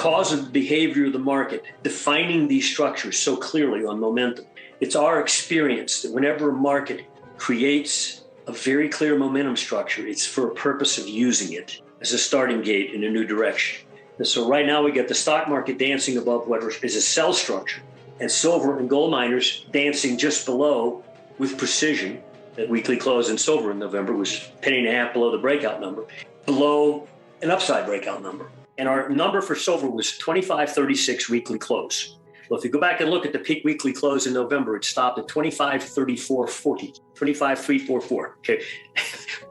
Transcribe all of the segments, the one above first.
because of the behavior of the market, defining these structures so clearly on momentum, it's our experience that whenever a market creates a very clear momentum structure, it's for a purpose of using it as a starting gate in a new direction. And so right now we get the stock market dancing above what is a sell structure, and silver and gold miners dancing just below with precision. That weekly close in silver in November was $0.015 below the breakout number, below an upside breakout number. And our number for silver was 25.36 weekly close. Well, if you go back and look at the peak weekly close in November, it stopped at 25.3440, 25.344. Okay,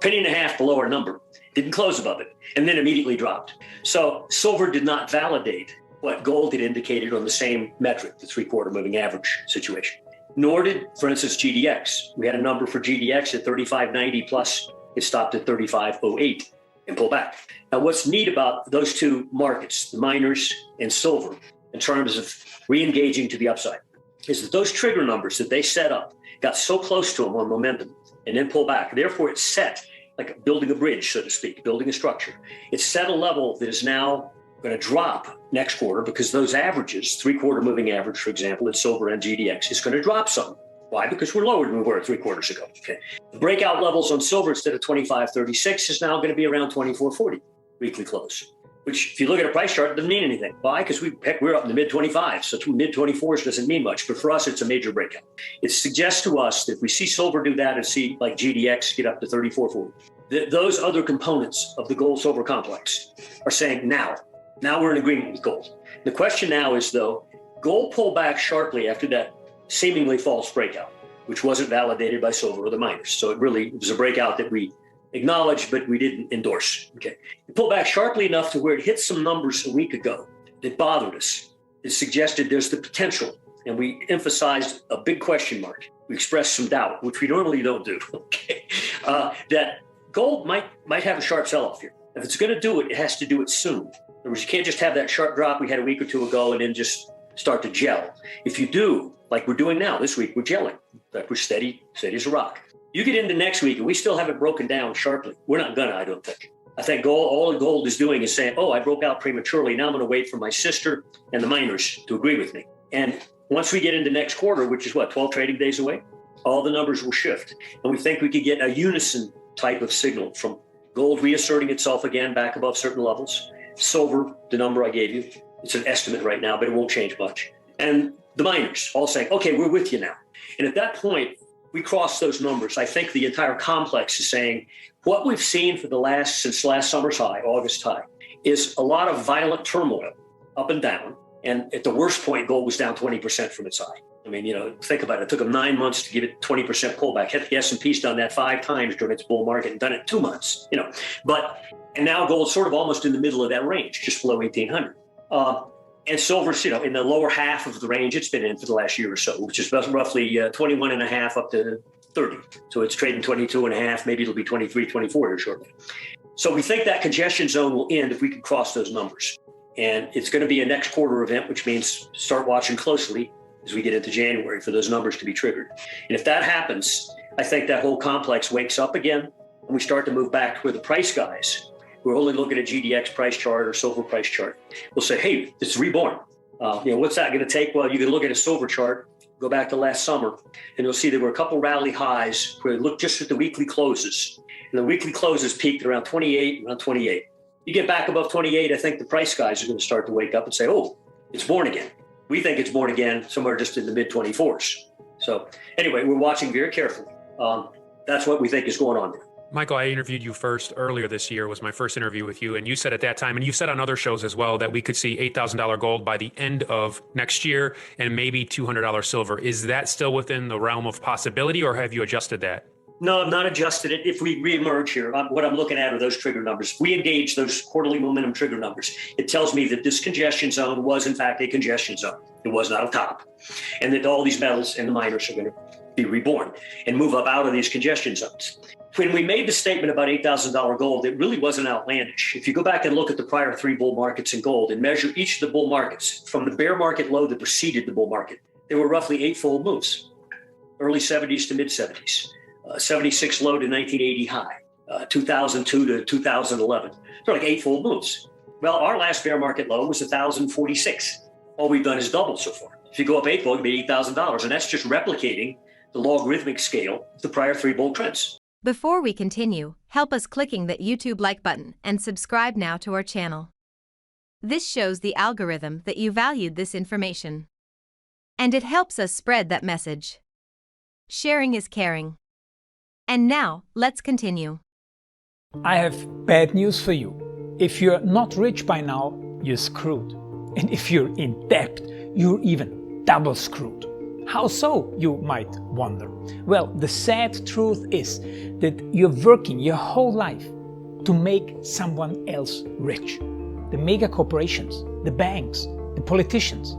$0.015 below our number. Didn't close above it, and then immediately dropped. So silver did not validate what gold had indicated on the same metric, the three-quarter moving average situation. Nor did, for instance, GDX. We had a number for GDX at 35.90 plus. It stopped at 35.08 and pulled back. Now, what's neat about those two markets, the miners and silver, in terms of re-engaging to the upside, is that those trigger numbers that they set up got so close to them on momentum and then pulled back. Therefore, it's set like building a bridge, so to speak, building a structure. It's set a level that is now going to drop next quarter because those averages, three-quarter moving average, for example, in silver and GDX, is going to drop some. Why? Because we're lower than we were 3 quarters ago. Okay. The breakout levels on silver instead of 25.36 is now going to be around 24.40 weekly close, which if you look at a price chart, doesn't mean anything. Why? Because we're up in the mid-25s, so mid-24s doesn't mean much, but for us, it's a major breakout. It suggests to us that if we see silver do that and see like GDX get up to 34.40, those other components of the gold-silver complex are saying now we're in agreement with gold. The question now is, though, gold pulled back sharply after that seemingly false breakout, which wasn't validated by silver or the miners. So it was a breakout that we acknowledged, but we didn't endorse. Okay, it pulled back sharply enough to where it hit some numbers a week ago that bothered us. It suggested there's the potential, and we emphasized a big question mark. We expressed some doubt, which we normally don't do. Okay, that gold might have a sharp sell-off here. If it's going to do it, it has to do it soon. In other words, you can't just have that sharp drop we had a week or two ago and then just start to gel. If you do, like we're doing now this week, we're gelling. Like we're steady as a rock. You get into next week and we still haven't broken down sharply. We're not gonna, I don't think. I think all gold is doing is saying, oh, I broke out prematurely. Now I'm gonna wait for my sister and the miners to agree with me. And once we get into next quarter, which is 12 trading days away, all the numbers will shift. And we think we could get a unison type of signal from gold reasserting itself again back above certain levels. Silver, the number I gave you, it's an estimate right now, but it won't change much. And the miners all saying, okay, we're with you now. And at that point, we cross those numbers. I think the entire complex is saying what we've seen since last summer's high, August high, is a lot of violent turmoil up and down. And at the worst point, gold was down 20% from its high. I mean, think about it. It took them 9 months to give it 20% pullback. The S&P's done that 5 times during its bull market and done it 2 months, And now gold's sort of almost in the middle of that range, just below 1,800. And silver's, in the lower half of the range it's been in for the last year or so, which is roughly 21 and a half up to 30. So it's trading 22 and a half. Maybe it'll be 23, 24 here shortly. So we think that congestion zone will end if we can cross those numbers. And it's going to be a next quarter event, which means start watching closely as we get into January for those numbers to be triggered. And if that happens, I think that whole complex wakes up again and we start to move back to where the price guys, we're only looking at GDX price chart or silver price chart, we'll say, hey, it's reborn. What's that going to take? Well, you can look at a silver chart, go back to last summer, and you'll see there were a couple rally highs where look just at the weekly closes. And the weekly closes peaked around 28. You get back above 28, I think the price guys are going to start to wake up and say, oh, it's born again. We think it's born again somewhere just in the mid-24s. So anyway, we're watching very carefully. That's what we think is going on there. Michael, I interviewed you first earlier this year, was my first interview with you. And you said at that time, and you've said on other shows as well, that we could see $8,000 gold by the end of next year and maybe $200 silver. Is that still within the realm of possibility, or have you adjusted that? No, I've not adjusted it. If we reemerge here, what I'm looking at are those trigger numbers. We engage those quarterly momentum trigger numbers. It tells me that this congestion zone was, in fact, a congestion zone. It was not a top. And that all these metals and the miners are going to be reborn and move up out of these congestion zones. When we made the statement about $8,000 gold, it really wasn't outlandish. If you go back and look at the prior 3 bull markets in gold and measure each of the bull markets from the bear market low that preceded the bull market, they were roughly 8-fold moves, early 70s to mid 70s. 76 low to 1980 high, 2002 to 2011. They're like 8-fold moves. Well, our last bear market low was 1,046. All we've done is double so far. If you go up 8 bull, you made $8,000. And that's just replicating the logarithmic scale of the prior 3 bull trends. Before we continue, help us clicking that YouTube like button and subscribe now to our channel. This shows the algorithm that you valued this information. And it helps us spread that message. Sharing is caring. And now, let's continue. I have bad news for you. If you're not rich by now, you're screwed. And if you're in debt, you're even double screwed. How so, you might wonder? Well, the sad truth is that you're working your whole life to make someone else rich. The mega corporations, the banks, the politicians,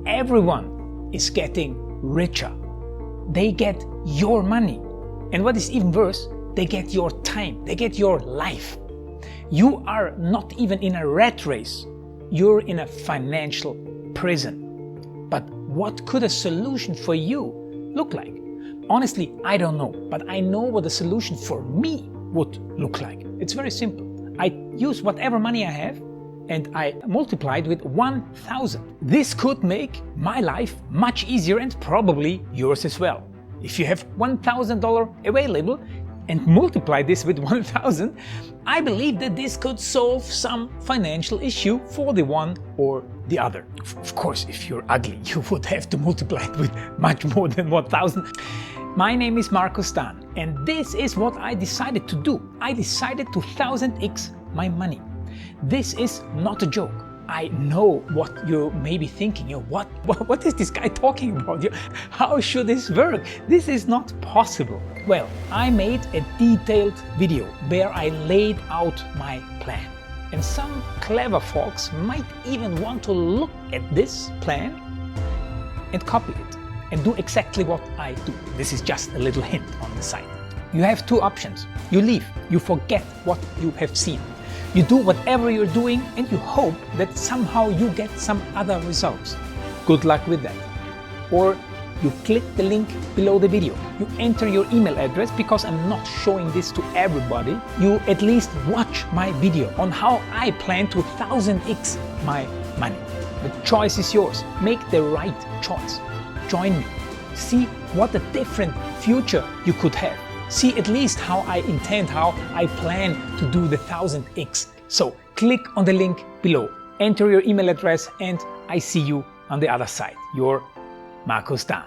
everyone is getting richer. They get your money. And what is even worse, they get your time, they get your life. You are not even in a rat race, you're in a financial prison. But what could a solution for you look like? Honestly, I don't know, but I know what a solution for me would look like. It's very simple. I use whatever money I have and I multiply it with 1,000. This could make my life much easier and probably yours as well. If you have $1,000 available and multiply this with 1,000, I believe that this could solve some financial issue for the one or the other. Of course, if you're ugly, you would have to multiply it with much more than 1,000. My name is Marco Stan, and this is what I decided to do. I decided to 1000x my money. This is not a joke. I know what you may be thinking. What is this guy talking about? How should this work? This is not possible. Well, I made a detailed video where I laid out my plan. And some clever folks might even want to look at this plan and copy it and do exactly what I do. This is just a little hint on the side. You have two options. You leave, you forget what you have seen. You do whatever you're doing and you hope that somehow you get some other results. Good luck with that. Or you click the link below the video. You enter your email address because I'm not showing this to everybody. You at least watch my video on how I plan to 1000x my money. The choice is yours. Make the right choice. Join me. See what a different future you could have. See at least how I intend, how I plan to do the 1000x. So click on the link below, enter your email address, and I see you on the other side. Your Marco Stan.